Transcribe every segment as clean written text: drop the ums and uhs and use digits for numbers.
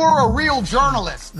were a real journalist,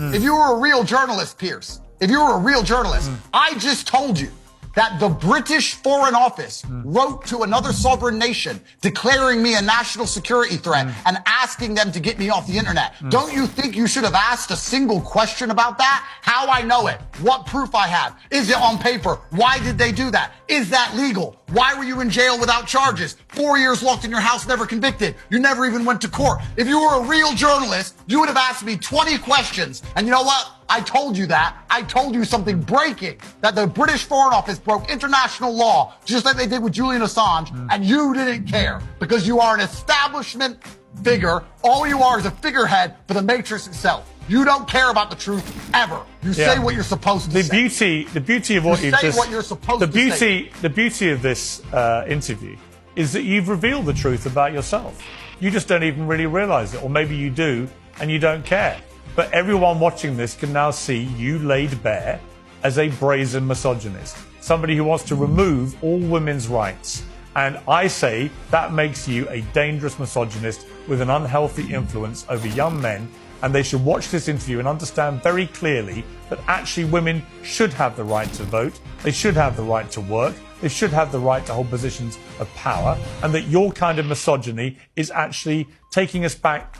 Pierce, if you were a real journalist, I just told you that the British Foreign Office wrote to another sovereign nation declaring me a national security threat and asking them to get me off the internet. Don't you think you should have asked a single question about that? How I know it? What proof I have? Is it on paper? Why did they do that? Is that legal? Why were you in jail without charges? 4 years locked in your house, never convicted. You never even went to court. If you were a real journalist, you would have asked me 20 questions. And you know what? I told you that. I told you something breaking, that the British Foreign Office broke international law, just like they did with Julian Assange, and you didn't care because you are an establishment figure. All you are is a figurehead for the Matrix itself. You don't care about the truth ever. You say what you're supposed to say. The beauty of what you've just... what you're supposed to say. The beauty of this interview is that you've revealed the truth about yourself. You just don't even really realize it, or maybe you do and you don't care. But everyone watching this can now see you laid bare as a brazen misogynist, somebody who wants to remove all women's rights. And I say that makes you a dangerous misogynist with an unhealthy influence over young men. And they should watch this interview and understand very clearly that actually women should have the right to vote, they should have the right to work, they should have the right to hold positions of power, and that your kind of misogyny is actually taking us back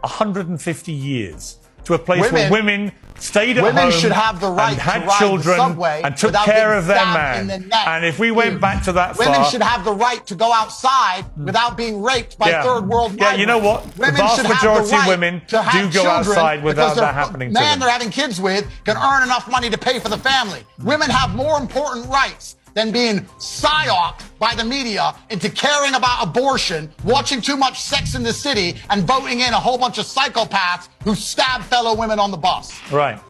150 years to a place where women stayed at home should have the right and had to ride children the subway and took without care being of their stabbed man. in the neck. And if we went back to that far... Women should have the right to go outside without being raped by third world migrants. Yeah, you know what? The vast majority of women do go outside without that happening to them. The man they're having kids with can earn enough money to pay for the family. Women have more important rights than being psyoped by the media into caring about abortion, watching too much Sex in the City, and voting in a whole bunch of psychopaths who stab fellow women on the bus. Right.